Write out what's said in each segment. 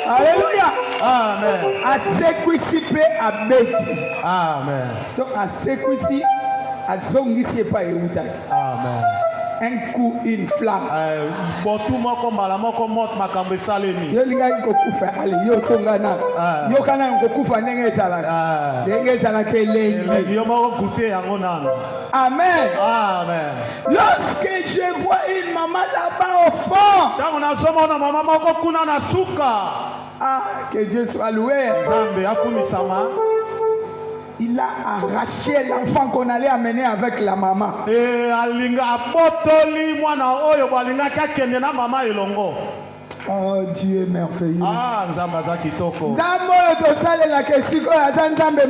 Alléluia. Amen. À séquisi pe à beti. Amen. Donc à séquisi à zongi c'est pas éouta. Amen. Un coup, une flamme. Botu moko mala moko mot makambo esalemi. Yo linga kokufa ale yo songana. Yo kana kokufa ndenge ezala. Ndenge ezala kelenge. Yo moko goûter yango nano. Amen. Amen. Lorsque je vois une maman là-bas au fond. Tango nazomona mama moko kuna na suka. Ah, que Dieu soit loué. Nzambe akumisama. Il a arraché l'enfant qu'on allait amener avec la maman. Alinga abotoli mwana oyo balinga kakende na mama elongo. Oh Dieu est merveilleux. Ah, nzamba za kitoko. Nzambo yo tosalela kesiko ya nzambe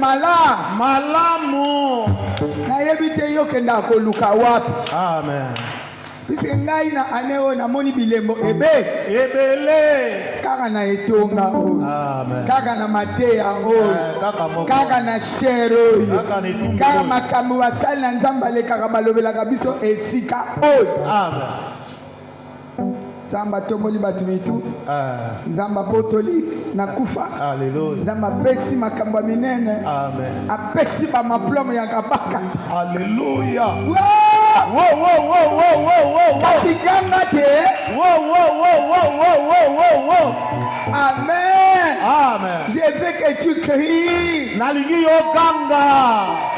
malamu. Na yebite yo kenda koluka wapi. Amen. Puisque ngai na aneo na moni bilembo ebele kaka na etonga o. Amen. Kaka na mateya o. Kaka na shero yo. Kaka makambo wasali na nzamba le kaka balobelaka biso esika o. Amen. Nzamba tomoli batu mitu. Nzamba botoli na kufa. Alléluia. Nzamba pesi makambo minene. Amen. Apesi ba maplomo ya kabaka. Alléluia. Wow. Kasiganga te. Wow. Amen. Amen. Je veux que tu cries. Nalingi yo ganga.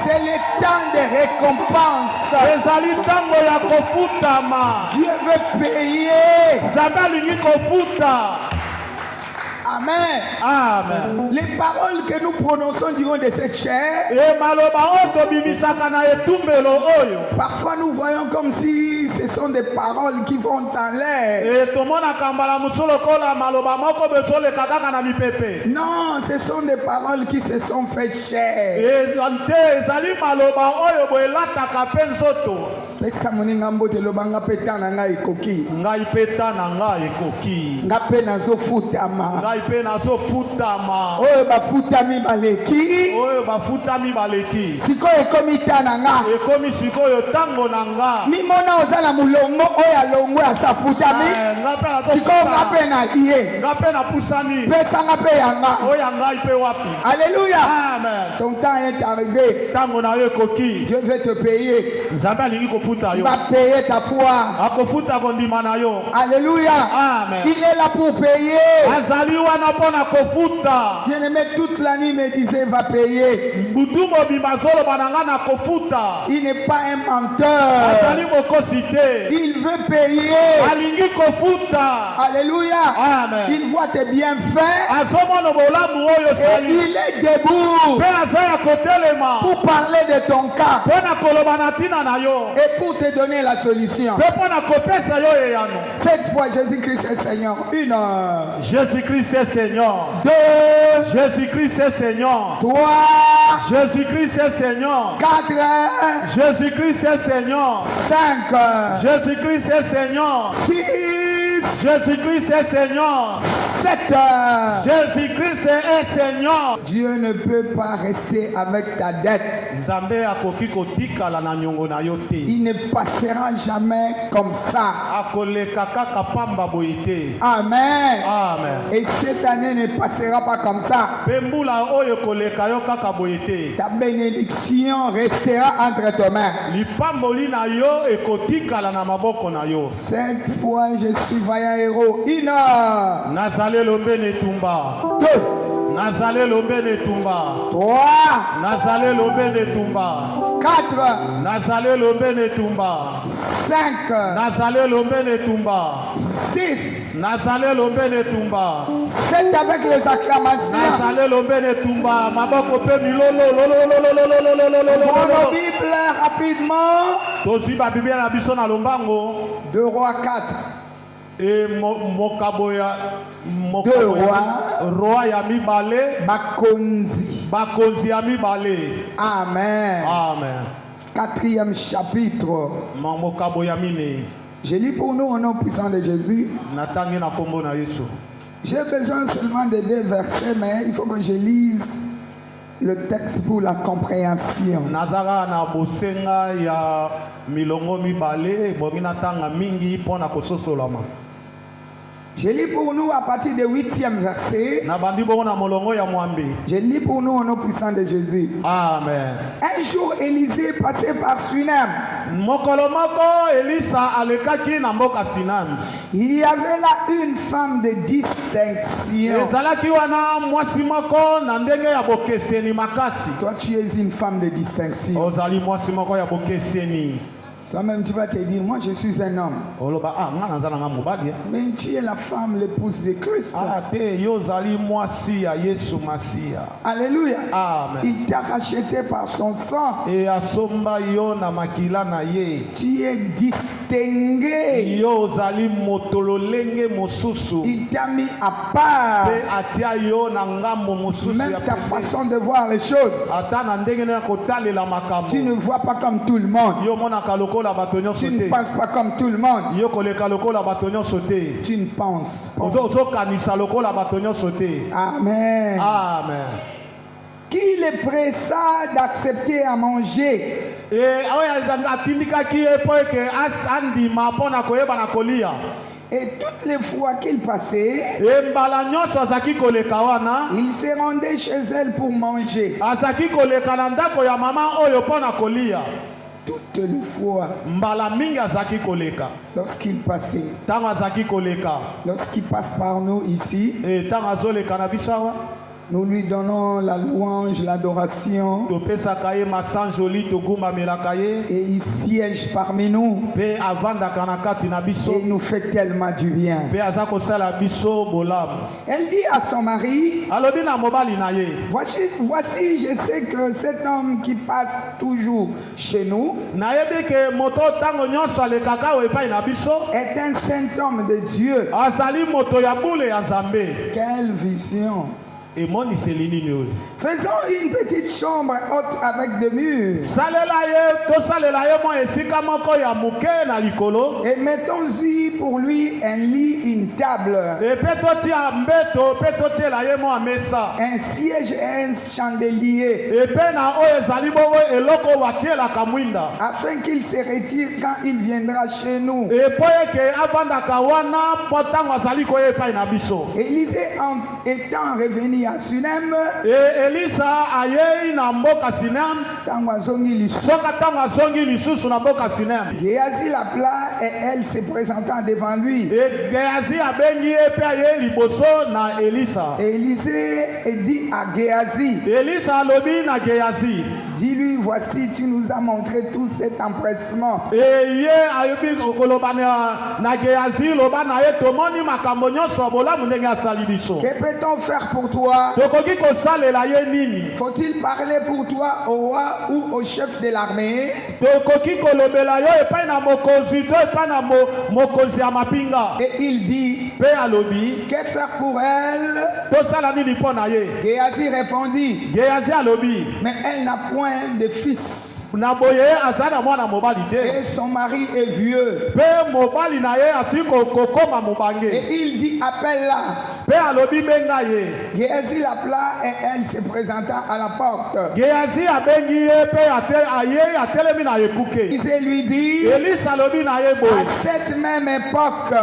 C'est le temps de récompense. Ezali tango ya kofutama. Dieu veut payer. Nzambe lingi kofuta. Amen. Amen. Les paroles que nous prononçons durant de cette chair. Parfois nous voyons comme si ce sont des paroles qui vont dans l'air. Non, ce sont des paroles qui se sont fait chair. Pesa moninga mbote lobanga peta na ngai ekoki. Ngai peta na ngai ekoki. Ngape nazo futama. Ngai pe nazo futama. Oyo bafutami baleki. Oyo bafutami baleki. Sikoyo ekomi tana nga. Ekomi sikoyo tango na nga. Mimona ozala mulongo oyo alongwe asafutami. Sikoyo ngape na iye. Ngape na pusani. Pesa ngape yanga. Oya ngai pe wapi. Alléluia. Amen. Ton temps est arrivé. Tango na yo ekoki. Dieu veut te payer. Nzambe alingi kofuta yo. Va payer ta foi. Akofuta kondima na yo. Alléluia. Amen. Il est là pour payer. Azali wana pona kofuta. Bien-aimé, toute la nuit me disait va payer. Butumo bimazolo bananga na kofuta. Il n'est pas un menteur. Azali mokosite. Il veut payer. Alingi kofuta. Alléluia. Amen. Il voit tes bienfaits. Azomono bolamu oyo sali. Et il est debout. Pe azaya kotelema. Pour parler de ton cas. Pona kolobana tina na yo. Et pour te donner la solution. Pe pona kopesa yo eyano. Cette fois, Jésus-Christ est Seigneur. Une heure. Jésus-Christ est Seigneur. Deux. Jésus-Christ est Seigneur. Trois. Jésus-Christ est Seigneur. Quatre. Jésus-Christ est Seigneur. Cinq. Jésus-Christ est Seigneur. Six. Jésus-Christ est Seigneur. Sept. Jésus-Christ est Seigneur. Dieu ne peut pas rester avec ta dette. Nzambe akoki kotikala na nyongo na yo te. Il ne passera jamais comme ça. Akoleka kaka pamba boyite. Amen. Amen. Et cette année ne passera pas comme ça. Pembula oyo koleka yo kaka boyite. Ta bénédiction restera entre tes mains. Lipamboli na yo ekotikala na maboko na yo. Cette fois, je suis vaillant héros. Une heure. Nazale lobene tumba. Deux. Nazale lobene tumba. Trois. Nazale lobene tumba. Quatre. Nazale lobene tumba. Cinq. Nazale lobene tumba. Six. Nazale lobene tumba. Sept avec les acclamations. Nazale lobene tumba. Maboko pe milolo. Prends Bible rapidement. Tozi ba Biblia na biso na lombango. 2 Rois 4. Et mokaboya roi ya mibale. Bakonzi. Bakonzi ya mibale. Amen. Amen. 4e chapitre. Mokaboya mine. Je lis pour nous au nom puissant de Jésus. Natangi na kombo na Yesu. J'ai besoin seulement de 2 versets, mais il faut que je lise le texte pour la compréhension. Nazara na bosenga ya milongo mibale bongi natanga mingi pona kososolama. Je lis pour nous à partir du 8e verset. Je lis pour nous au nom puissant de Jésus. Amen. Un jour, Élisée passait par Sunem. Il y avait là une femme de distinction. Toi, tu es une femme de distinction. Toi-même, tu vas te dire, moi je suis un homme. Mais tu es la femme, l'épouse de Christ. Alléluia. Amen. Il t'a racheté par son sang. Tu es distingué. Il t'a mis à part. Même ta façon de voir les choses. Tu ne vois pas comme tout le monde. Tu ne penses pas comme tout le monde. Tu ne penses pas. Amen. Amen. Qu'il est pressant d'accepter à manger. Et toutes les fois qu'il passait, il se rendait chez elle pour manger. Toutes les fois, lorsqu'il passait, lorsqu'il passe par nous ici, nous lui donnons la louange, l'adoration. Et il siège parmi nous. Et il nous fait tellement du bien. Elle dit à son mari, voici, je sais que cet homme qui passe toujours chez nous est un saint homme de Dieu. Quelle vision! Faisons une petite chambre haute avec des murs. Et mettons-y pour lui un lit, une table, un siège et un chandelier, afin qu'il se retire quand il viendra chez nous. Élisée, étant revenu à Sunem, Géasi l'appela et elle se présentant devant lui. Élisée dit à Géasi, dis-lui, voici, tu nous as montré tout cet empressement. Que peut-on faire pour toi? Faut-il parler pour toi au roi ou au chef de l'armée? Et il dit, que faire pour elle? Géasi répondit, mais elle n'a point de fils. Et son mari est vieux. Et il dit, appelle-la. Géasi l'appela et elle se présenta à la porte. Il lui dit, à cette même époque,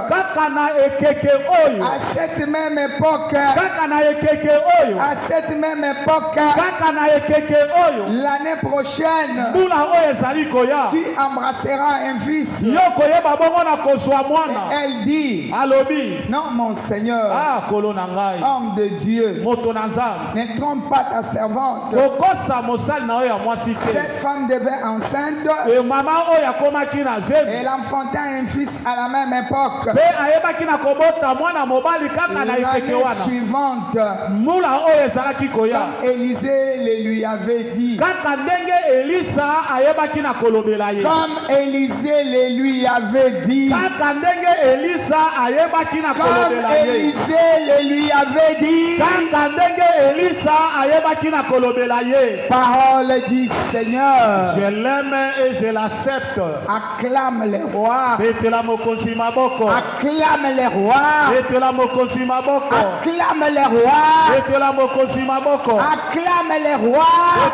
l'année prochaine, tu embrasseras un fils. Et elle dit, non mon Seigneur, homme de Dieu, ne trompe pas ta servante. Cette femme devait enceinte et elle enfanta un fils à la même époque. L'année suivante, comme Élisée le lui avait dit, comme Élisée le lui avait dit, comme Élisée elle lui avait dit, kaka ndenge Elisa ayebaki na kolobela ye, parole du Seigneur, je l'aime et je l'accepte. acclame les rois, Betela mokonzi maboko, acclame les rois, betela mokonzi maboko, acclame les rois, betela mokonzi maboko, acclame les rois.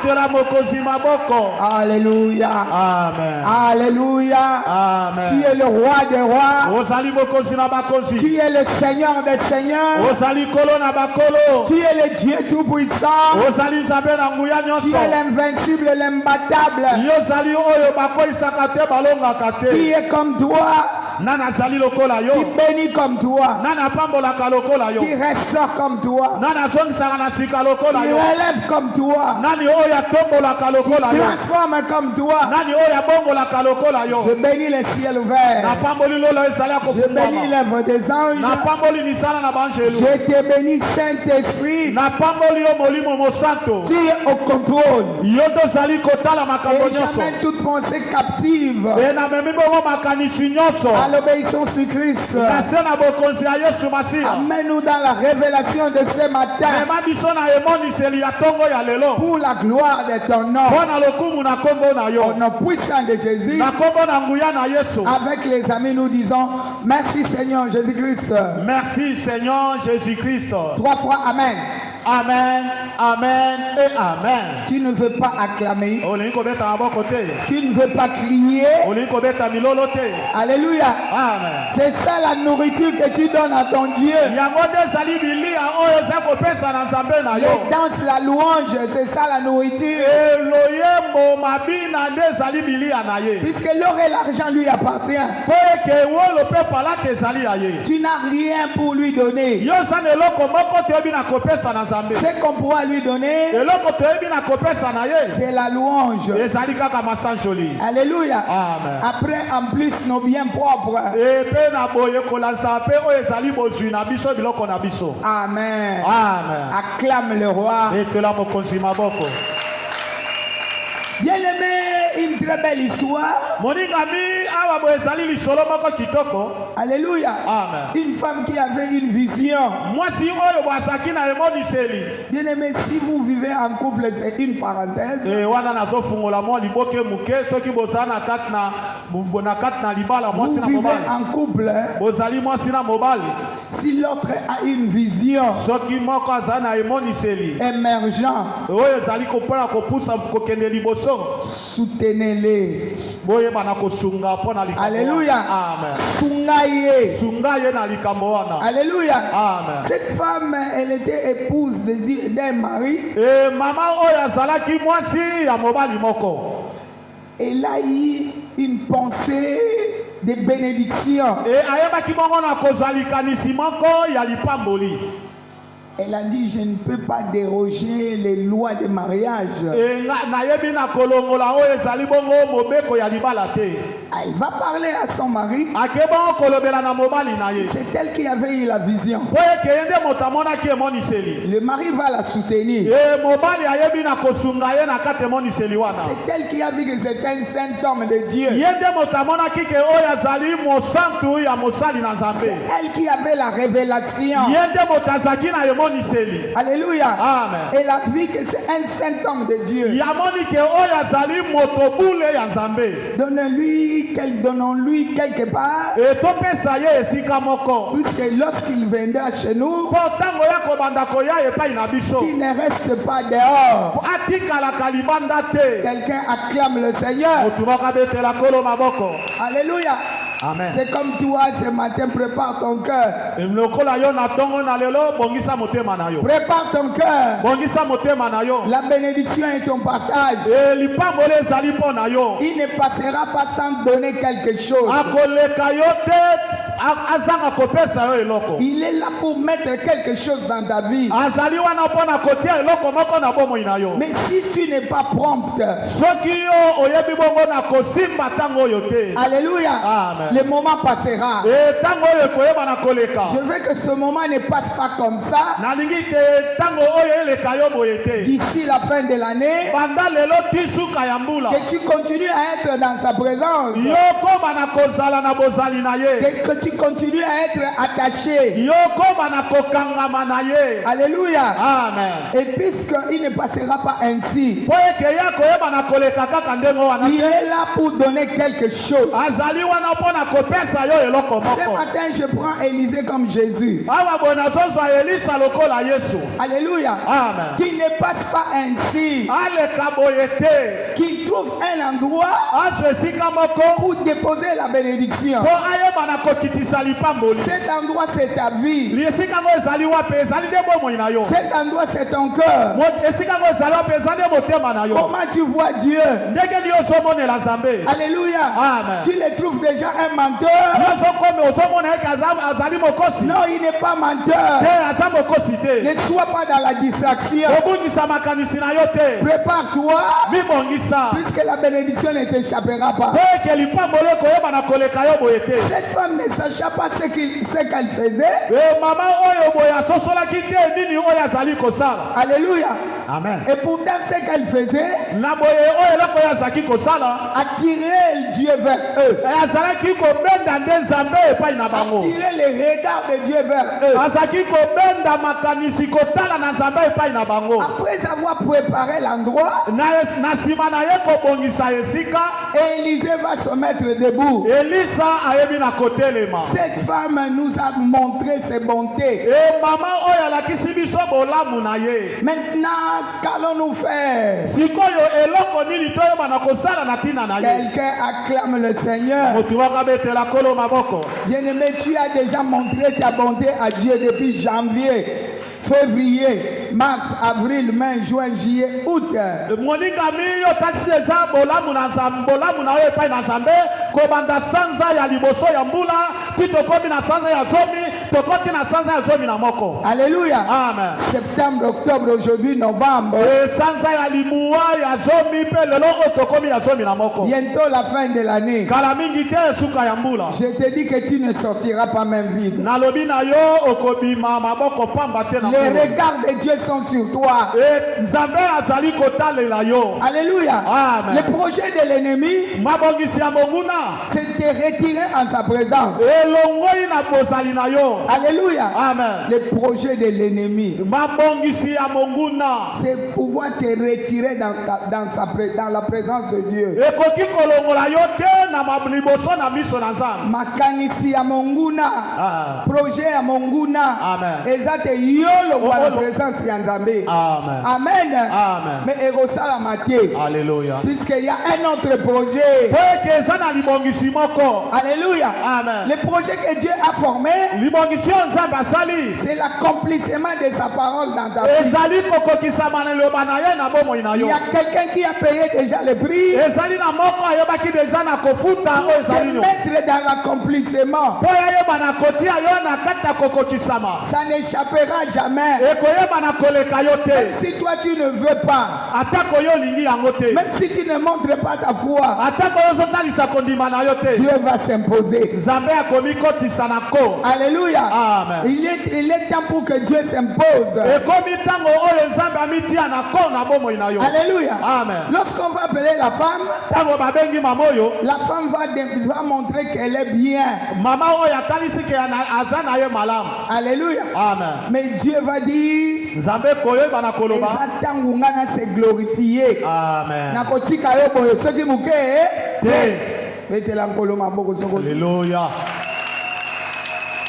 betela mokonzi maboko. Alléluia. Amen. Alléluia. Tu Amen. es le roi des rois. Ozali mokonzi na bakonzi, Tu es le Seigneur des seigneurs. ozali kolo na bakolo, Tu es le Dieu tout-puissant. ozali nzambe na nguya Tu nyonso, es l'invincible, l'imbattable. yo ozali oyo bakoyisaka te balongaka Qui te. est comme toi, Nani azali lokola qui yo, bénit comme toi, nani apambolaka lokola yo, qui restaure comme toi, nani azongisaka na sika lokola qui yo, relève comme toi, nani oyo atombolaka lokola yo, transforme comme toi. nani oyo abongolaka lokola yo. Je bénis les ciels ouverts. Napamboli lolo ezali Je bénis akofungwama, l'œuvre des anges. napamboli misala na banjelu, Je te bénis, Saint-Esprit. napamboli yo molimo mosanto, Tu es au contrôle. yo tozali kotala makambo Et nyonso, j'amène toute pensée captive e namemi bongo makanisi nyonso à l'obéissance du Christ. na se na bokonzi ya Yesu Masiya. Amène-nous dans la révélation de ce matin mema biso na emoniseli ya ntongo ya lelo, pour la gloire de ton nom. mpo na lokumu na nkombo na Au yo, nom puissant de Jésus, na nkombo na nguya na Yesu. avec les amis, nous disons merci Seigneur Jésus-Christ. Merci Seigneur Jésus-Christ. 3 fois Amen. Amen, amen et amen. Tu ne veux pas acclamer, Olingi kobeta maboko te, tu ne veux pas crier. olingi kobeta milolo te. Alléluia. Amen. C'est ça la nourriture que tu donnes à ton Dieu. Yango nde ezali bilia oyo eza kopesa na nzambe na Les yo. danses, la louange, c'est ça la nourriture. Eloyembo mabina nde ezali bilia na ye. Puisque l'or et l'argent lui appartient. Po eke wolo mpe palata ezali ya ye. Tu n'as rien pour lui donner. Yo eza na eloko moko toyebi na kopesa na nzambe. Ce qu'on pourra lui donner, Eloko toyebi na kopesa na ye c'est la louange. ezali kaka masanjoli. Alléluia. Amen. Après, en plus, nos biens propres. Epe na boye kolanza mpe oyo ezali bozwi na biso biloko na biso. Amen. Amen. Acclame le roi. Epela mokonzi maboko. Bien-aimé, une très belle histoire. Moningami awa boye ezali lisolo moko kitoko. Alléluia. Amen. Une femme qui avait une vision. Mwasi oyo bwazaki na emoniseli. Bien-aimé, si vous vivez en couple, c'est une parenthèse. Wana nazofungola mwa liboke muke soki bozala na kati na libala Vous mwasi na vivez mobali. en couple. Bozali mwasi na mobali. Si l'autre a une vision Soki moko azali na emoniseli. émergente, Oyo ezali kopona kopusa kokende liboso. soutenez-les. Boyeba na kosunga mpo na likambo. Alléluia. Amen. Sungaye. Sunga ye na likambo wana. Alléluia. Amen. Cette femme, elle était épouse d'un mari. E mama oyo azalaki mwasi ya mobali moko. Elle a eu une pensée de bénédiction. E ayebaki bongo na kozalikanisi moko ya lipamboli. Elle a dit, je ne peux pas déroger les lois de mariage. E nayebi na kolongola oyo ezali bongo mobeko ya libala te. Elle va parler à son mari. Ake bongo kolobela na mobali na ye. C'est elle qui avait eu la vision. Po eke ye nde moto amonaki emoniseli. Le mari va la soutenir. E mobali ayebi na kosunga ye na kati emoniseli wana. C'est elle qui a vu que c'était un saint homme de Dieu. Ye nde moto amonaki ke oyo azali mosantu ya mosali na nzambe. C'est elle qui avait la révélation. Ye nde moto azaki na emoniseli. Alléluia. Amen. Elle a vu que c'est un saint homme de Dieu. Yamoni ke oyo azali moto bule ya nzambe. Donnons-lui quelque part. E topesa ye esika moko. Puisque lorsqu'il viendra chez nous, Po ntango ya kobanda koya epai na biso. qu'il ne reste pas dehors. Atikalaka libanda te. Quelqu'un acclame le Seigneur. Motu moko abetela kolo maboko. Alléluia. Amen. C'est comme toi ce matin, prépare ton cœur. Lokola yo na ntongo na lelo bongisa motema na yo. Prépare ton cœur. Bongisa motema na yo. La bénédiction est ton partage. E lipamboli ezali mpo na yo. Il ne passera pas sans donner quelque chose. Akoleka yo te azanga kopesa yo eloko. Il est là pour mettre quelque chose dans ta vie. Azali wana mpo na kotia eloko moko na bomoi na yo. Mais si tu n'es pas prompte, Soki yo oyebi bongo na kosimba ntango oyo te. alléluia, Amen. le moment passera. E ntango oyo ekoyeba na koleka. Je veux que ce moment ne passe pas comme ça. Nalingi te ntango oyo eleka yo boye te. D'ici la fin de l'année, Banda lelo ti suka ya mbula. que tu continues à être dans sa présence. Yo koma na kozala na bozali na ye. Que tu continues à être attaché. yokoma na kokangama na ye. Alléluia. Amen. Et puisqu'il ne passera pas ainsi, Po eke ya koyeba na koleka kaka ndenge wana il te. est là pour donner quelque chose. Azali wana mpo na kopesa yo eloko Ce moko. matin, je prends Élisée comme Jésus. Awa boye nazozwa Elisa lokola Yesu. Alléluia. Amen. Qu'il ne passe pas ainsi. Aleka boye te. Qu'il trouve un endroit Azwa esika moko pour déposer la bénédiction. po ayeba na kokitisa lipamboli. Cet endroit, c'est ta vie. Esika ngo ezali wapi? Ezali nde bomoi na yo. Cet endroit, c'est ton cœur. Esika ngo ezali wapi? Ezali nde motema na yo. Comment tu vois Dieu? Ndenge nini ozomonela Nzambe? Alléluia. Amen. Tu le trouves déjà un menteur? Ozokome ozomona eke azali mokosi Non, il n'est pas menteur. te, aza mokosi te. Ne sois pas dans la distraction. Obungisa makanisi na yo te. Prépare-toi, Mibongisa puisque la bénédiction ne t'échappera pas. po eke lipamboli ekoyeba na koleka yo boye te. Cette femme ne sachait pas ce qu'elle faisait. Mama oyo boye asosolaki te nini oyo azali kosala. Alléluia. Amen. Et pourtant, ce qu'elle faisait, Na boye oyo eloko oyo azalaki kosala attirer Dieu vers eux. azalaki kobenda nde Nzambe epai na bango. Attirer les regards de Dieu vers eux. Azalaki kobenda makanisi kotala na Nzambe epai na bango. Après avoir préparé l'endroit, Na nsima na ye kobongisa esika, Élisée va se mettre debout. Elisa ayebi na kotelema. Cette femme nous a montré ses bontés. Mama oyo alakisi biso bolamu na ye. Maintenant, qu'allons-nous faire? Sikoyo eloko nini toyeba na kosala na ntina na ye. Quelqu'un acclame le Seigneur. Motu wakabetela kolo maboko. Bien-aimé, tu as déjà montré ta bonté à Dieu depuis janvier, février, mars, avril, mai, juin, juillet, août. Moningami yo taxi eza bolamu na Nzambe, bolamu na yo epai na Nzambe kobanda sanza ya liboso ya mbula ti tokomi na sanza ya zomi tokoti na sanza ya zomi na moko. Alléluia. Amen. Septembre, octobre, aujourd'hui, novembre. Sanza ya limuwa ya zomi mpe lelo oyo tokomi ya zomi na moko. Bientôt la fin de l'année. Kala mingi te suka ya mbula. Je te dis que tu ne sortiras pas même vide. Nalobi na yo okobima maboko pamba te na Les moko. regards de Dieu sont sur toi. Nzambe azali kotalela yo. Alléluia. Amen. Le projet de l'ennemi, Mabongisi ya monguna c'est de retirer en sa présence. elongoi na bozali na yo. Alléluia. Amen. Le projet de l'ennemi, Mabongisi ya monguna c'est pouvoir te retirer dans la présence de Dieu. ekoki kolongola yo te na liboso na miso na Nzambe. Makanisi ya monguna, projet ya monguna, Amen. ezate yolo kwa la présence ya Nzambe. Amen. Amen. Amen. Mais erosala maté, Alléluia. puisqu'il y a un autre projet. Po eke eza na libongisi moko. Alléluia. Amen. Le projet que Dieu a formé, Libongisi oyo Nzambe asali c'est l'accomplissement de sa parole dans ta vie. ezali kokokisama na liloba na ye na bomoi na Il yo. y a quelqu'un qui a payé déjà le prix Ezali na moko ayebaki deja na kofuta oyo de ezali no. mettre dans l'accomplissement. Po yayeba na kotia yo na kati ya kokokisama. Ça n'échappera jamais. Ekoyeba na koleka yo Même te. si toi tu ne veux pas, Atako yo olingi yango te. même si tu ne montres pas ta foi, Atako yo ozotalisa kondima na yo te. Dieu va s'imposer. Nzambe akomi kotisa na ko. Alléluia. Amen. Il est temps pour que Dieu s'impose. Ekomi ntango oyo Nzambe amitia na ko na bomoi na yo. Alléluia. Amen. Lorsqu'on va appeler la femme, Ntango babengi mama oyo, la femme va montrer qu'elle est bien. mama oyo atalisi ke aza na ye malamu. Alléluia. Amen. Mais Dieu va dire, Nzambe koyeba na koloba. ntango nga na se glorifier. Amen. Nakotika yo boye soki muke Te. betela nkolo maboko soko. Alléluia.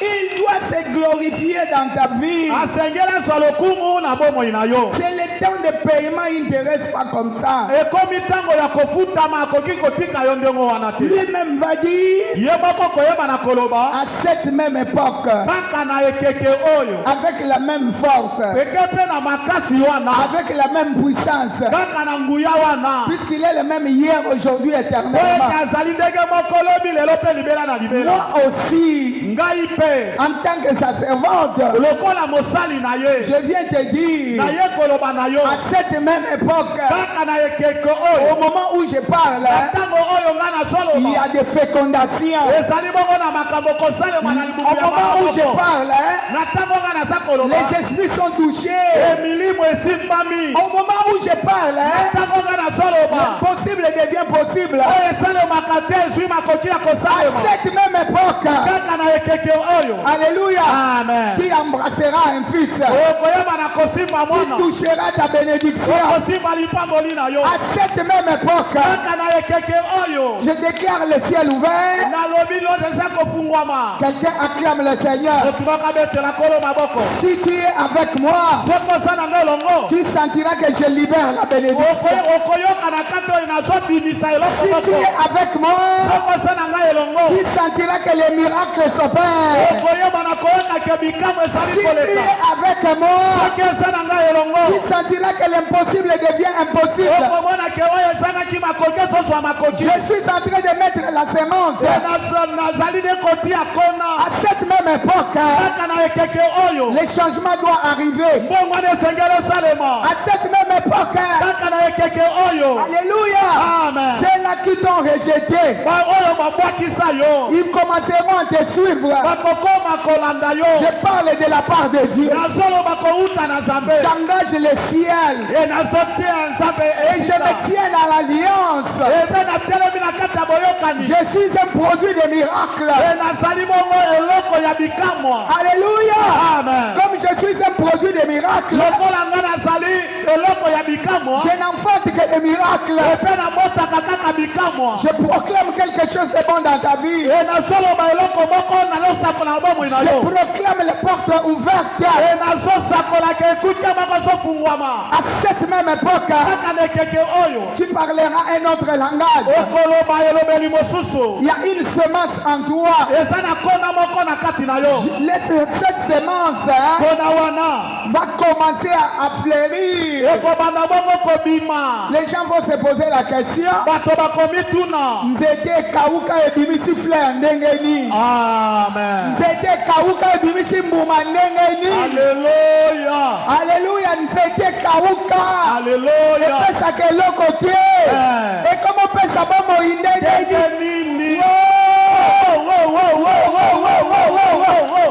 Il doit se glorifier dans ta vie. Asengela zwa lokumu na bomoi na yo. C'est le temps de paiement, il ne te reste pas comme ça. Ekomi ntango ya kofutama akoki kotika yo ndenge wana te. Lui-même va dire, Ye moko koyeba na koloba. à cette même époque, Kaka na ekeke oyo. avec la même force, Eke pe na makasi wana. avec la même puissance, Kaka na nguya wana. puisqu'il est le même hier, aujourd'hui, Po éternellement. eke azali ndenge moko lobi lelo pe libela na libela. Moi aussi, Ngai pe. en tant que sa servante, Lokola mosali na ye. je viens te dire, Na ye koloba na yo. à cette même époque, Kaka na ekeke au oyo. moment où je parle, Ntango oyo nga na il y soloba. a des fécondations. Ezali bongo na makambo kosalema na libumu Au ya moment où je maboko. parle, Na ntango nga naza koloba. les esprits sont touchés. Emilimu esimbami. Au moment où je parle, Na ntango nga na soloba. possible de devient possible. oyo esalemaka te ezwi makoki ya À kosalema cette même époque, kaka na ekeke oyo. alléluia, Amen. qui embrassera un fils, okoyeba na kosimba qui mwana touchera ta bénédiction. okosimba lipamboli na yo À cette même époque, kaka na ekeke oyo. je déclare le ciel ouvert. nalobi lote eza kofungwama Quelqu'un acclame le Seigneur. otumaka betela kolo maboko Si tu es avec moi, soki oza na ngai elongo tu sentiras que je libère la bénédiction. okoyoka na kati oyo nazobimisa eloko Si tu moko es avec moi, soki oza na ngai elongo tu sentiras que les miracles s'opèrent. okoyeba na koyoka ke bikambo Si ezali tu es koleka avec moi, soki eza na ngai elongo tu sentiras que l'impossible devient impossible. okomona ke oyo ezangaki makoki ezozwa makoki Je suis en train de mettre la sémence. nazali nde kotia kona À cette même époque, kaka na ekeke oyo les changements doivent arriver. mbongwana esengeli esalema À cette même époque, kaka na ekeke oyo alléluia, amen ceux-là qui t'ont rejeté, oyo babwakisa yo ils commenceront à te suivre. bakokoma kolanda yo Je parle de la part de Dieu. nazoloba kouta na nzambe J'engage le ciel nazotia nzambe et je me tiens à l'alliance. ebe natelemi na kati ya boyokani Je suis un produit de miracle. nazali bongo eloko ya bikamwa Alléluia. amen Comme je suis un produit de miracle, lokola nga nazali eloko ya bikamwa je n'enfante que des miracles. epe nabotaka kaka bikamwa Je proclame quelque chose de bon dans ta vie. nazoloba eloko moko nazosakola na bomoi na Je yo proclame les portes ouvertes. nazosakolaka ekuke moko ezofungwama À cette même époque, kaka na ekeke oyo tu parleras un autre langage. okoloba elobeli mosusu Il y a une semence en toi. eza na kona moko na kati na yo Laisse cette semence kona wana va commencer à fleurir. ekobanda bongo kobima Les gens vont se poser la question. bato bakomituna Nzete kauka ebimisi fleur ndenge nini? amen Nzete kauka ebimisi mbuma ndenge nini? aleluya Alléluia, nzete kauka. aleluya Epesaka eloko te. Ekoma opesa bomoi ndenge nini? ndenge nini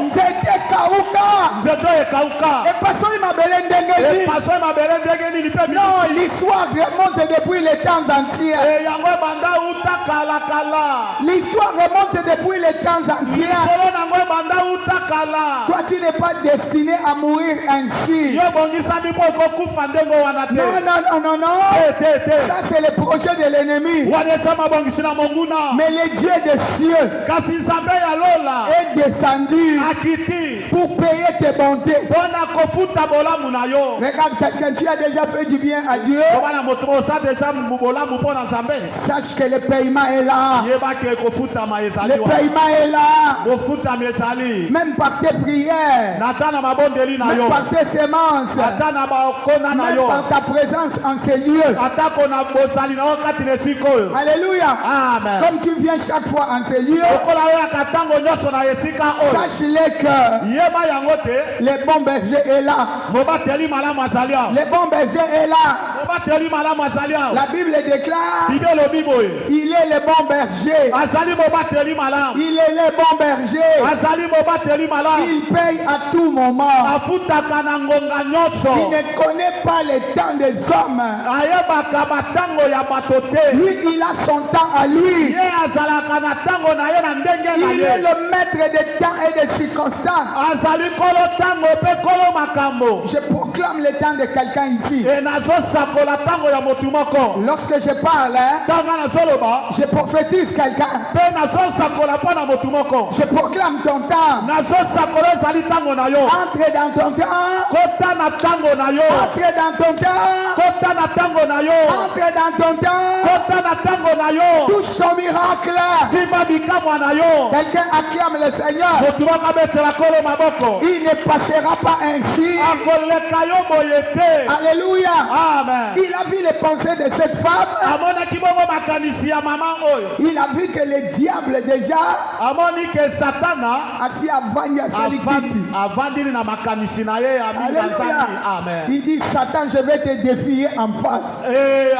Nzete kauka. nzeto ekauka Epasoli mabele ndenge nini? epaso mabele ndenge nini mpe Non, l'histoire remonte depuis les temps anciens. yango ebanda uta kalakala L'histoire remonte depuis les temps anciens. likolo nango ebanda uta kala Toi, tu n'es pas destiné à mourir ainsi. yo ebongisami mpo ekokufa ndenge wana te Non, non, non, non, non. te Ça, c'est le projet de l'ennemi. wana eza mabongisi na monguna Mais le Dieu des cieux kasi nzambe ya lola est descendu akiti pour payer tes bontés. mpo na kofuta bolamu na yo Regarde quelqu'un, tu as déjà fait du bien à Dieu. obana moto osa deja bolamu mpo na nzambe Sache que le paiement est là. yebaki ekofutama ezali Le wana paiement est là. bofutami ezali Même par tes prières, nata na mabondeli na même yo par tes semences, ata na bakona na même yo par ta présence en ces lieux. atako na bozali na yo kati na esika oyo Alléluia. amen Comme tu viens chaque fois en ces lieux, lokola oyaka ntango nyonso na esika oyo sache-le que yeba yango te le bon berger est là. mobateli malamu azali awa Le bon berger est là. mobateli malamu azali awa La Bible déclare, bibe elobi boye il est le bon berger. azali mobateli malamu Il est le bon berger. azali mobateli malamu Il paye à tout moment. afutaka na ngonga Il nyonso ne connaît pas les temps des hommes. ayebaka batango ya bato te Lui, il a son temps à lui. ye azalaka na ntango na ye na ndenge na Il est ye le maître des temps et des circonstances. azali kolo ntango mpe kolo makambo Je proclame le temps de quelqu'un ici. e nazosakola ntango ya motu moko Lorsque je parle, ntango nazoloba je prophétise quelqu'un. mpe nazosakola mpo na motu moko Je proclame ton temps. nazosakola ezali ntango na yo Entre dans ton temps. kota na ntango na yo Entre dans ton temps. kota na ntango na yo Entre dans ton temps. kota na ntango na yo Touche ton miracle. simba bikamwa na yo Quelqu'un acclame le Seigneur. motu moko abetela kolo maboko Il ne passera pas ainsi. akoleka yo boye te Alléluia. amen Il a vu les pensées de cette femme. amonaki bongo makanisi ya mama oyo Il a vu que le diable déjà amoni ke satana assis avant ya salikiti. avandili na makanisi na ye ya Alléluia. minganzani amen Il dit Satan, je vais te défier en face.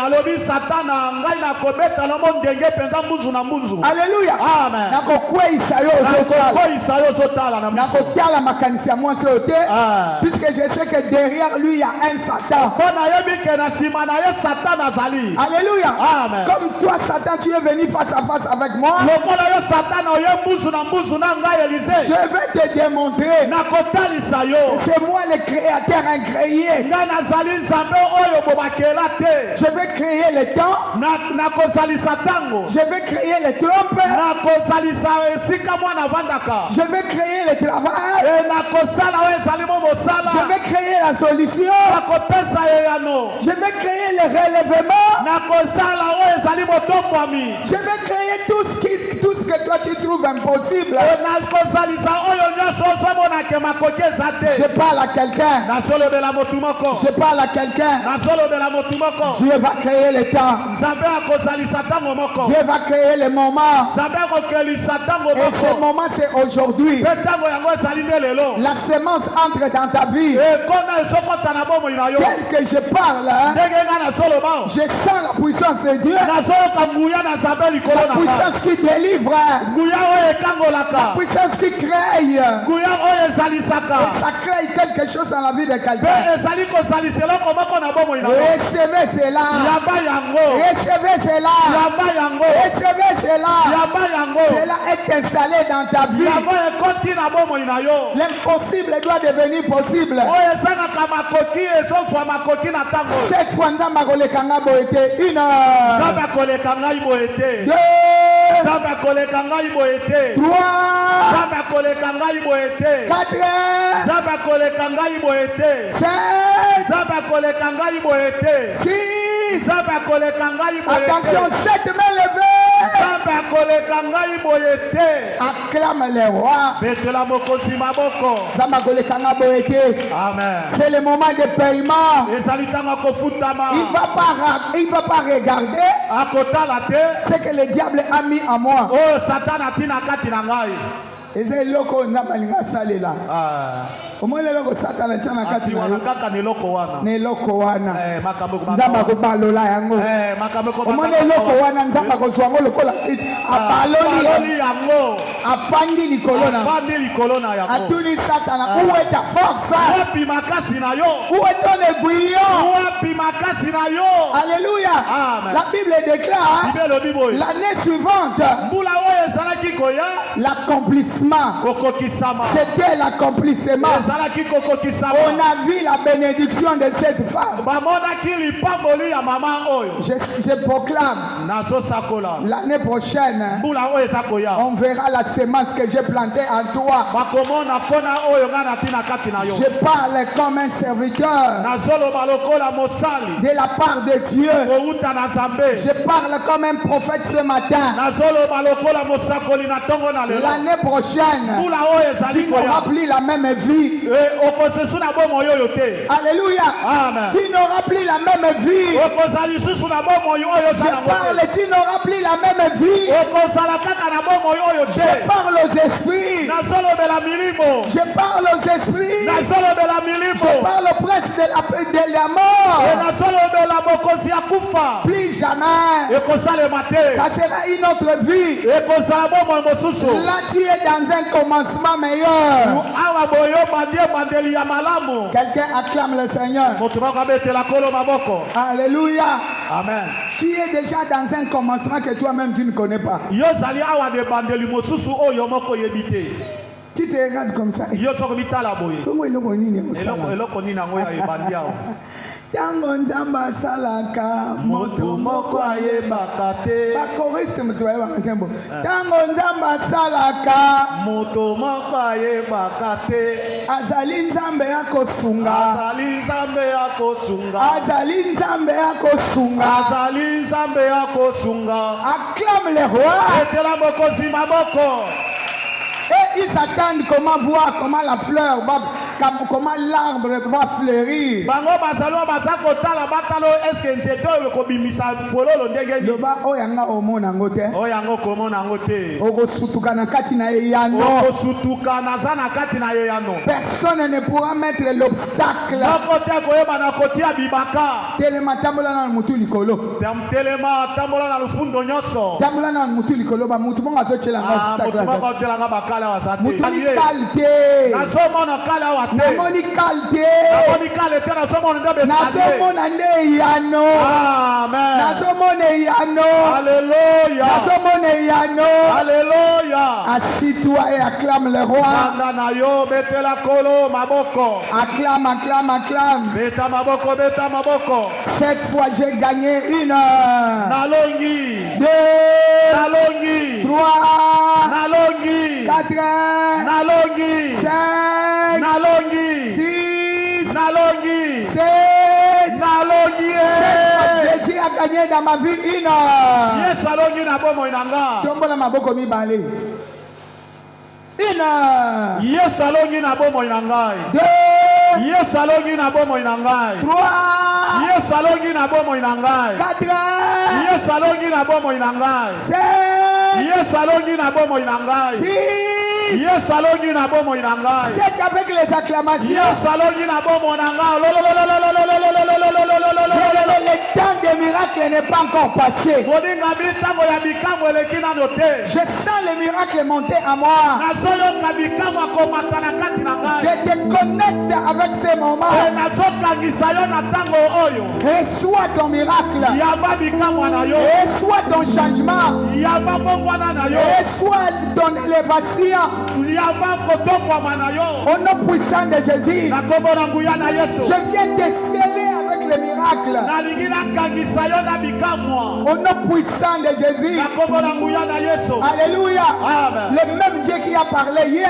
alobi satana ngai nakobetala mo ndenge mpenza mbuzu na mbuzu Alléluia. amen Nakokweyisa yo ozotala. nakokoyisa yo ozotala na miso Nakotala makanisi ya mwasi oyo te. Puisque je sais que derrière lui il y a un Satan. mpo nayebi ke na nsima na ye satana azali Alléluia. Amen. Comme Comme toi, Satan, tu es venu face à face avec moi. lokola yo Satan oye mbuzu na ngai Élysée. Je vais te démontrer Nakotalisa yo. que c'est moi le créateur incréé. Ngai nazali nzambe oyo bobakela te. Je vais créer le temps. Nakozalisa tango. Je vais créer les trompes. Nakozalisa esika mwana vandaka. Je vais créer le travail. Nakosala oyo ezali mo mosala. Je vais créer la solution. Nakopesa eyano. Je vais créer le relèvement. Nakosala oyo ezali motokwami. Je vais créer tout ce que toi tu trouves impossible. Nakozalisa oyo nyonso ozomonake makoki eza te. Je parle à quelqu'un. Nazolobela motu moko. Je parle à quelqu'un. Nazolobela motu moko. Dieu va créer le temps. Nzambe akozalisa tango moko. Dieu va créer le moment. Nzambe akokelisa tango Et ce moko. moment, c'est aujourd'hui. Mpe tango yango ezali nde lelo. La semence entre dans ta vie. Ekona ezokota na bomoi na yo. Tel que je parle, hein, Ndenge nga nazoloba. je sens la puissance de Dieu. Nazoyoka nguya na Nzambe likolo La na nga. puissance qui délivre. Nguya oyo La ekangolaka. puissance qui crée. Nguya oyo ezalisaka. Ça crée quelque chose dans la vie de Mpe quelqu'un. ezali kozalisa eloko moko na bomoi na yo. Recevez cela. Yamba yango. Recevez cela. Yamba yango. Recevez cela. Yamba yango. Cela est installé dans ta vie. Yango ekoti na bomoi na yo. L'impossible doit devenir possible. Oyo ezangaka makoki ezozwa makoki na ntango. Cette fois, Nzambe akolekanga boye te. Une Nzambe heure. akoleka ngai boye te. Deux. Nzambe akoleka ngai boye te. Trois. Nzambe akoleka ngai boye te. Quatre. Nzambe akoleka ngai boye te. Cinq. Nzambe akoleka ngai boye te. Six. Nzambe akoleka ngai boye Attention, te. 7 mains levées. Nzambe akoleka ngai boye te. Acclame le roi. Betela mokonzi maboko. Nzambe akolekanga boye te. Amen. C'est le moment de paiement. Ezali ntango kofutama. Il va pas regarder Akotala te. ce que le diable a mis en moi. Oyo Satana atina kati na ngai. eza eloko nzambe alingi asalela omoni eloko satana atya na kati na atiwana yo kaka na eloko wana na eloko wana makambo nzambe akobalola yango omoni eloko wana nzambe akozwa yango lokola kiti abaloli yango afandi likolo na afandi likolo na yango atuni satana où est ta force wapi makasi na yo où est ton aiguillon wapi makasi na yo alléluia Amen. la Bible déclare Bible elobi boye l'année suivante mbula oyo ezalaki koya l'accomplissement kokokisama c'était l'accomplissement ezalaki kokokisama on a vu la bénédiction de cette femme bamonaki lipamboli ya mama oyo je proclame nazosakola l'année prochaine mbula oyo eza koya on verra la semence que j'ai plantée en toi bakomona mpona oyo ngai natina kati na yo je parle comme un serviteur nazoloba lokola mosali de la part de Dieu kouta na nzambe je parle comme un prophète ce matin nazoloba lokola mosakoli na ntongo na lelo l'année prochaine mbula oyo ezali tu n'auras koya plus la même vie okosesu na bomoi oyo te alléluia Amen. tu n'auras plus la même vie okozala lisusu na bomoi oyo je oza nango parle te tu n'auras plus la même vie okozala kaka na bomoi oyo je te parle aux esprits nazolobela milimo je parle aux esprits nazolobela je milimo parle au prince de la mort nazolobela mokonzi ya kufa plus jamais ekosalema te ça sera une autre vie ekozala bomoi mosusu là tu es dans un commencement meilleur awa boyo bandi ebandeli ya malamu quelqu'un acclame le Seigneur moto moko abetela kolo maboko alléluia amen tu es déjà dans un commencement que toi-même tu ne connais pas yo zali awa na ebandeli mosusu oyo moko oyebi te tu te regardes comme ça yo soko mitala boye bongo eloko nini osala eloko nini yango ya ebandi awa ntango nzambe asalaka moto moko ayebaka te bakoriste moto bayebaka te mbo ntango nzambe asalaka moto moko ayebaka te azali nzambe ya kosunga azali nzambe ya kosunga azali nzambe ya kosunga azali nzambe ya kosunga acclame le roi etela mokonzi maboko et ils s'attendent comment voir comment la fleur va comment l'arbre va fleurir bango bazali baza kotala batalo eske nzete oyo ekobimisa fololo ndenge nini loba oyo yanga omona yango te oyo yango komona yango te okosutuka na kati na eyano okosutuka naza na kati na eyano personne ne pourra mettre l'obstacle moko te koyeba na kotia bibaka telema tambola na mutu likolo telema tambola na lufundo nyonso tambola na mutu likolo bamutu bongo azotyelanga obstacle motu moko otelanga bakala waza te mutu mikali te nazomona kala awa te. namoni kalite, Namoni kale te nazomona nde besalier. nazomona nde yano, Amen. nazomona yano, Alléluia. nazomona yano. Alléluia. Assis-toi et acclame le roi. Nanda na yo betela kolo maboko. Acclame, acclame, acclame. Beta maboko, beta maboko. Cette fois, j'ai gagné une, Nalongi. 2, Nalongi. 3, Nalongi. 4, Nalongi. 5, Nalongi. 6, Nalongi. 7. Nalongi. Jésus a gagné dans ma vie une. Yes alongi na bomo inanga. Tombola maboko mibale. Une. Yes alongi na bomo inanga. 2, Yes alongi na bomo inanga. 3, Yes alongi na bomo inanga. 4, Yes alongi na bomo inanga. 5, Yes alongi na bomo inanga. 6. Yes alongi na bomo inanga. C'est avec les acclamations. Yes alongi na bomo inanga. Le temps des miracles n'est pas encore passé. Moninga bitango ya bikambo eleki nano te. Je sens les miracles monter à moi. Nazoyoka bikambo akomata na kati na ngai. Je te connecte avec ces moments. Nazokangisa yo na ntango oyo. Reçois ton miracle. Yamba bikamwa na yo. Reçois ton changement. Yamba mbongwana na yo. Reçois ton élévation. Yamba kotokwama na yo. Au nom puissant de Jésus. Na kombo na nguya na Yesu. Je viens te sceller avec les miracles. Nalingi nakangisa yo na bikamwa. Au nom puissant de Jésus. Na kombo na nguya na Yesu. Alléluia. Amen. Le même Dieu qui a parlé hier.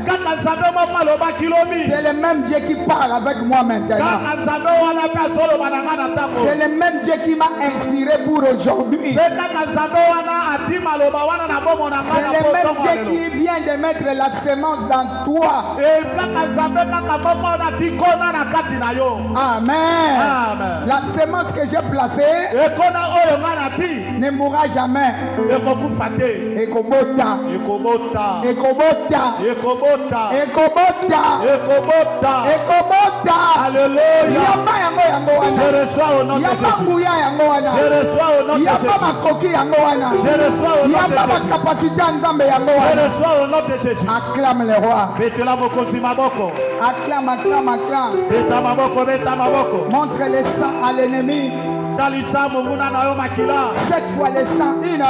Kaka nzambe moko alobaki lobi. C'est le même Dieu qui parle avec moi maintenant. Kaka nzambe wana mpe azoloba na nga na ntango. C'est le même Dieu qui m'a inspiré pour aujourd'hui. Mpe kaka nzambe wana ati maloba wana na bomo na nga C'est na le même botongo Dieu lelo. qui vient de mettre la semence dans toi. Kaka nzambe kaka moko wana ati kona na kati na yo. Amen. Amen. La semence que j'ai placée Ekona oyo nga na ti. ne mourra jamais. Ekokufa te. Ekobota. Ekobota. Ekobota. Ekobota. Ekobota. Ekobota. Ekobota. Alléluia. Yamba yango yango Je wana. reçois au nom de Yamba Jésus. nguya yango wana. Je reçois au nom de Yamba Jésus. makoki yango wana. Je reçois au nom de Yamba Jésus. makapasité ya nzambe yango Je wana. reçois au nom de Jésus. Acclame le roi. Betela mokonzi maboko. Acclame, acclame, acclame. Beta maboko, beta maboko. Montre le sang à l'ennemi. Talisa monguna na yo makila. Cette fois le sang. Une.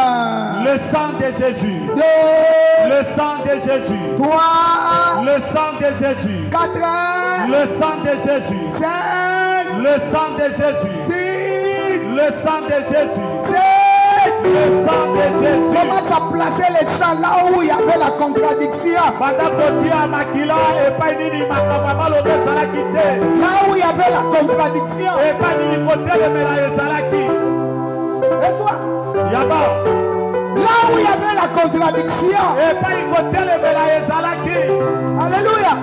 Le sang de Jésus. 2, Le sang de Jésus. 3, Le sang de Jésus. 4, Le sang de Jésus. 5, Le sang de Jésus. 6, Le sang de Jésus. 7. Le sang de Jésus. Commence à placer le sang là où il y avait la contradiction. Banda kotia makila epai nini makambo maloba ezalaki te. Là où il y avait la contradiction. Epai nini kotelemela ezalaki. Reçois. Yaba. Là où il y avait la contradiction. Epai kotelemela ezalaki. Alléluia.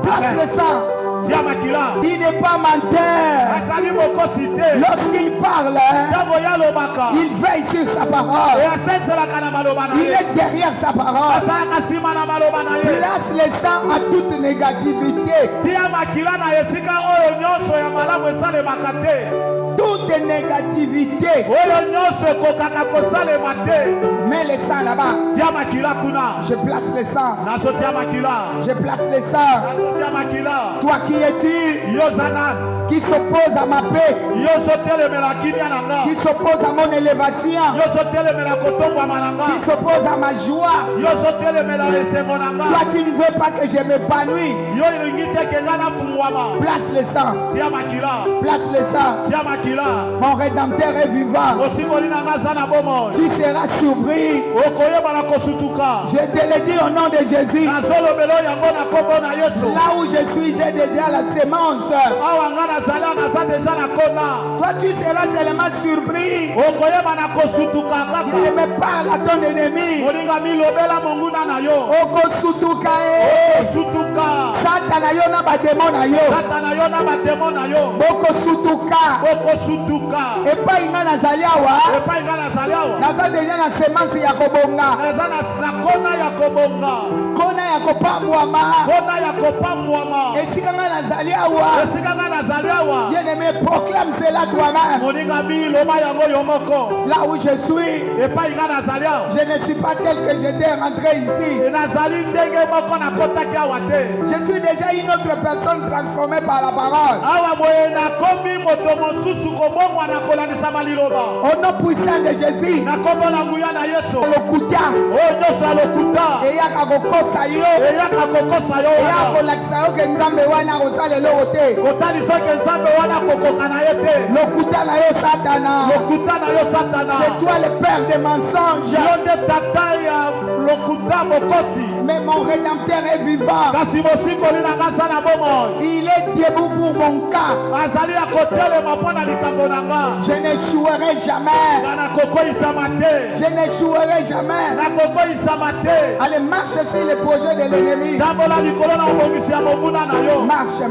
Place Amen. le sang. Tia makila. Il n'est pas menteur. Azali mokosi te. Lorsqu'il parle, Ntango yalobaka. il veille sur sa parole. Asenzelaka na maloba na Il ye. est derrière sa parole. Azalaka nsima na maloba na ye. Place le sang à toute négativité. Tia makila na esika oyo nyonso ya malamu esalemaka te. Toute négativité. Oyo nyonso ekokaka kosalema te. Mets le sang là-bas. Tia makila kuna. Je place le sang. Nazotia makila. Je place le sang. Nazotia makila. Toi qui es-tu Yo zanan. qui s'oppose à ma paix, Yo sotelemela kimia na nga. qui s'oppose à mon élévation, Yo sotelemela kotongwama na nga. qui s'oppose à ma joie. Yo sotelemela esengo na nga. Toi tu ne veux pas que je m'épanouisse. Yo elingi te ke nga nafungwama. Place le sang. Tia makila. Place le sang. Tia makila. Mon rédempteur est vivant. Osikoli na nga aza na bomoi. Tu seras surpris. Okoyeba na kosutuka. Je te le dis au nom de Jésus. Nazolobela yango na kombo na Yesu. Là où je suis, j'ai déjà la sémence. Awa nga nazali naza deja na kona. Toi tu seras seulement surpris. Okoyeba na kosutuka Il kaka. me parle à ton ennemi. Moninga milobela monguna na yo. Okosutuka e. Okosutuka. Satana yo na bademo na yo. Kata na yo na batemo na yo. Okosutuka. Okosutuka. Epai nga nazali awa. Epai nga nazali awa. Naza deja na semence ya kobonga. Naza na kona ya kobonga. Kona ya ya kopambwama mpona ya kopambwama esika nga nazali awa esika nga nazali awa bien-aimé proclame cela toi-même moninga mi loba yango yo moko là où je suis epai nga nazali awa je ne suis pas tel que j'étais rentré ici nazali ndenge moko nakotaki awa te je suis déjà une autre personne transformée par la parole awa boye nakomi moto mosusu kobongwa na kolandisama liloba au nom puissant de Jésus na kombo na nguya na yesu lokuta oyo nyonso ya lokuta eyaka kokosa yo eyaka kokosa yo eya wana kolakisa yo ke nzambe wana akosala eloko te kotali soki nzambe wana kokoka na ye te lokuta na yo satana lokuta na yo satana c'est toi le père des mensonges yo nde tata ya lokuta mokosi mais mon rédempteur est vivant kasi mosikoli na nga aza na bomoi il est debout pour mon cas azali ya kotelema mpo na likambo na nga je n'échouerai jamais nga nakokoyisama te je n'échouerai jamais nakokoyisama te allez marche sur les projets de l'ennemi tambola likolo na mobongisi ya mobuna na yo marche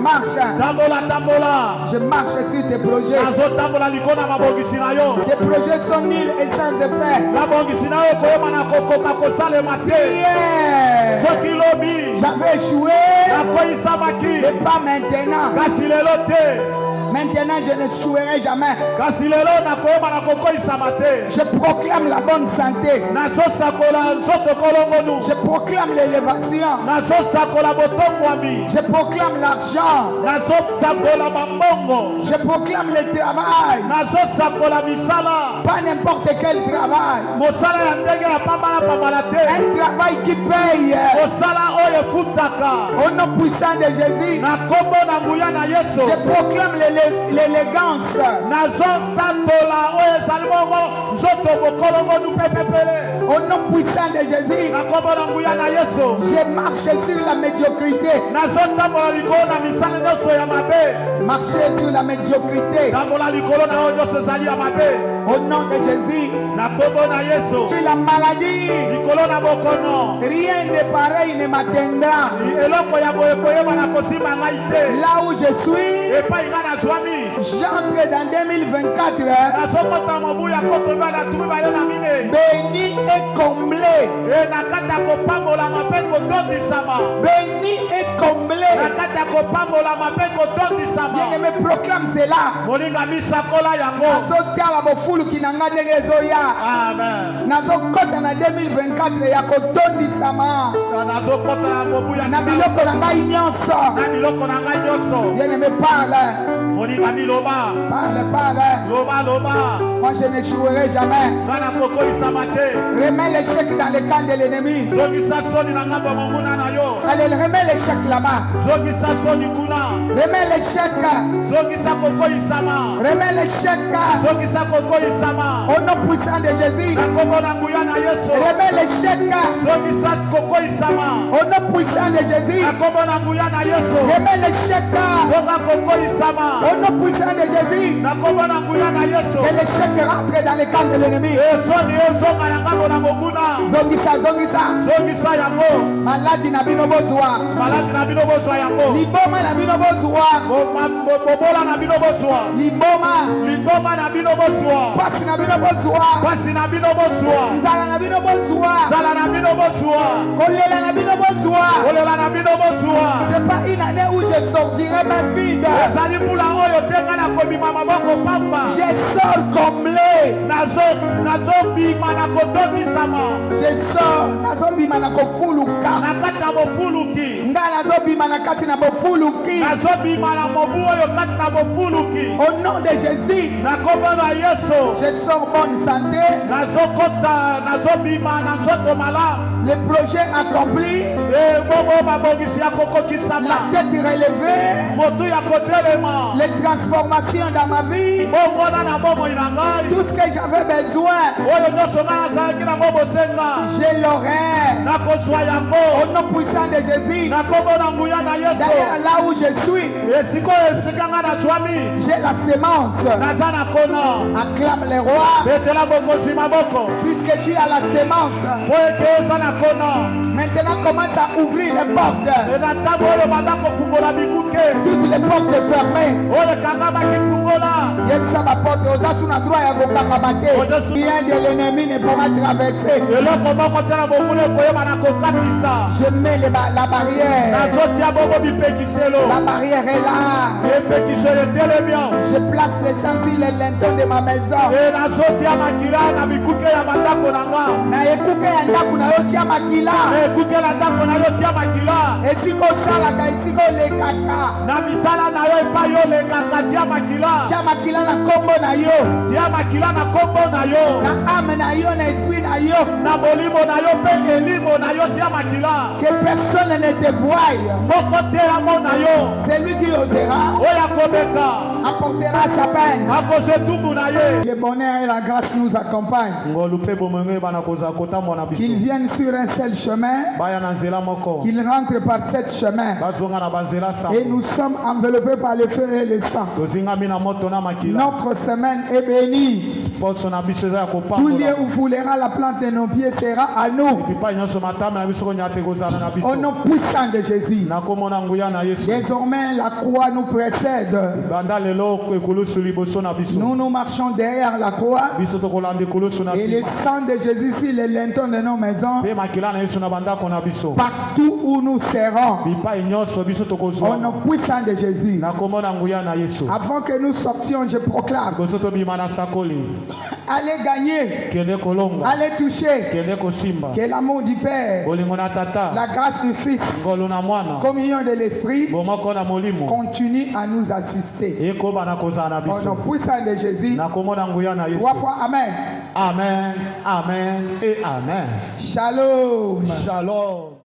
tambola je marche sur tes projets nazotambola likolo na mabongisi na yo tes projets sont nuls et sans effet mabongisi na yo koyeba na kokoka kosalema te soki lobi j'avais échoué nakoyisamaki et pas maintenant kasi lelo te maintenant je n'échouerai jamais kasi lelo nakoyeba na kokoyisama te je proclame la bonne santé nazosakola nzoto kolongonu je proclame l'élévation nazosakola botongwami je proclame l'argent nazosakola bambongo je proclame le travail nazosakola misala pas n'importe quel travail mosala ya ndenge ya pambala te un travail qui paye mosala oyo efutaka au nom puissant de Jésus na kombo na nguya na yesu je proclame l'élégance nazotatola oyo ezali bongo nzoto bokolongonu pepepele au nom puissant de Jésus na kombo na nguya na yesu je marche sur la médiocrité nazotambola likolo na misala nyonso ya mabe marcher sur la médiocrité tambola likolo na oyo nyonso ezali ya mabe au nom de Jésus na kombo na yesu sur la maladie likolo na bokono rien de pareil ne m'atteindra eloko ya boye koyeba na kosimba ngai te là où je suis epai nga nazwami j'entre dans 2024 nazokota mobu ya kotoba na tumi bayo na mine béni et comblé na kati ya kopambolama mpe kotondisama béni et comblé na kati ya kopambolama mpe kotondisama bien-aimé proclame cela moninga misakola yango nazotala bofuluki na nga ndenge ezoya amen nazokota na 2024 ya kotondisama nazokota na mobu ya na biloko na ngai nyonso na biloko na ngai nyonso bien-aimé parle moninga miloba loba moi je n'échouerai jamais nga nakokoyisama te remets l'échec dans le camp de l'ennemi zongisa soni na ngambo ya monguna na yo allez remets l'échec là-bas zongisa soni kuna remets l'échec zongisa kokoyisama remets l'échec zongisa kokoyisama au nom puissant de Jésus na kombo na nguya na yesu remets l'échec zongisa kokoyisama au nom puissant de Jésus na kombo na nguya na yesu remets l'échec zonga kokoyisama au nom puissant de Jésus na kombo na nguya na yesu que l'échec rentre dans le camp de l'ennemi esoni ezonga na ngambo na monguna zongisa yango maladi na bino bozwa maladi na bino bozwa yango liboma na bino bozwa bobola na bino bozwa liboma na bino bozwa pasi na bino bozwa pasi na bino bozwa nzala na bino bozwa nzala na bino bozwa kolela na bino bozwa kolela na bino bozwa c'est pas une année où je sortirai ma vide ezali mbula oyo te nga na kobima maboko pamba je sors comblé nazobima na kotondisama je sors nazobima na kofuluka na kati na bofuluki nga nazobima na kati na bofuluki nazobima na mobu oyo kati na bofuluki au nom de Jésus na kombo na yesu je sors bonne santé nazobima na nzoto malamu les projets accomplis bongo mabongisi ya kokokisama la tête relevée motu ya kotelema les transformations dans ma vie bongona na bomoi na ngai tout ce que j'avais besoin oyo nyonso ngai nazalaki nango bosenga je l'aurai nakozwa yango au nom puissant de Jésus na kombo na nguya na yesu d'ailleurs là où je suis esikoyo esika ngai nazwami j'ai la sémence naza na kona acclame les rois betela bokonzi maboko puisque tu as la sémence po ete oza na Maintenant, commence à ouvrir les portes. Et na ntango oyo banda kofungola bikuke Toutes les portes fermées. oyo ekangabaki fungola Yebisa ma porte. Osasu na droit ya kokamate. Rien de l'ennemi ne pourra traverser. eloko moko te na bomule koyeba na kokatisa Je mets la barrière. nazotia bongo bipekiselo La barrière est là. epekiselo etelemi Je place les sens sur les lintons de ma maison. e nazotia makila na bikuke ya bandako na nga Na ekuke ya ndako na yo tia makila. ekuke na ndako na yo tia makila Esika osalaka esika olekaka. na misala na yo epai yo lekaka tia makila Tia makila na kombo na yo. tia makila na kombo na yo Na âme na yo, na esprit na yo. na bolimo na yo mpe elimo na yo tia makila Que personne ne te voie. moko te yango na yo Celui qui osera oyo akobeka apportera sa peine. akozwa etumbu na ye Le bonheur et la grâce nous accompagnent. ngolu mpe bomengo ebana kozala kotambola na biso Qu'ils viennent sur un seul chemin, baya na nzela moko qu'ils rentrent par sept chemins. bazonga na banzela Et sambo nous sommes enveloppés par le feu et le sang. tozingami na moto na makila Notre semaine est bénie. poso na biso eza ya Tout lieu kopambola où foulera la plante de nos pieds sera à nous. bipai nyonso matame na biso konya te kozala na Au biso nom puissant de Jésus. na kombo na nguya na yesu Désormais, la croix nous précède. banda lelo ekulusu liboso na biso Nous marchons derrière la croix. biso tokolanda ekulusu na Et le nsima sang de Jésus sur les lintons de nos maisons. mpe makila na yesu na bandako na biso Partout où nous serons. bipai nyonso biso Au tokozwa nom puissant de Jésus. na kombo na nguya na yesu Avant que nous sortions, je proclame. koso tobima na sakoli Allez gagner. kende kolonga Allez toucher. kende kosimba Que l'amour du Père, bolingo na tata la grâce du Fils, ngolu na mwana communion de l'Esprit bomoko na molimo continue à nous assister. ekoba na kozala na Au nom biso puissant de Jésus. na kombo na nguya na yesu 3 fois Amen. amen amen et amen Shalom. shalom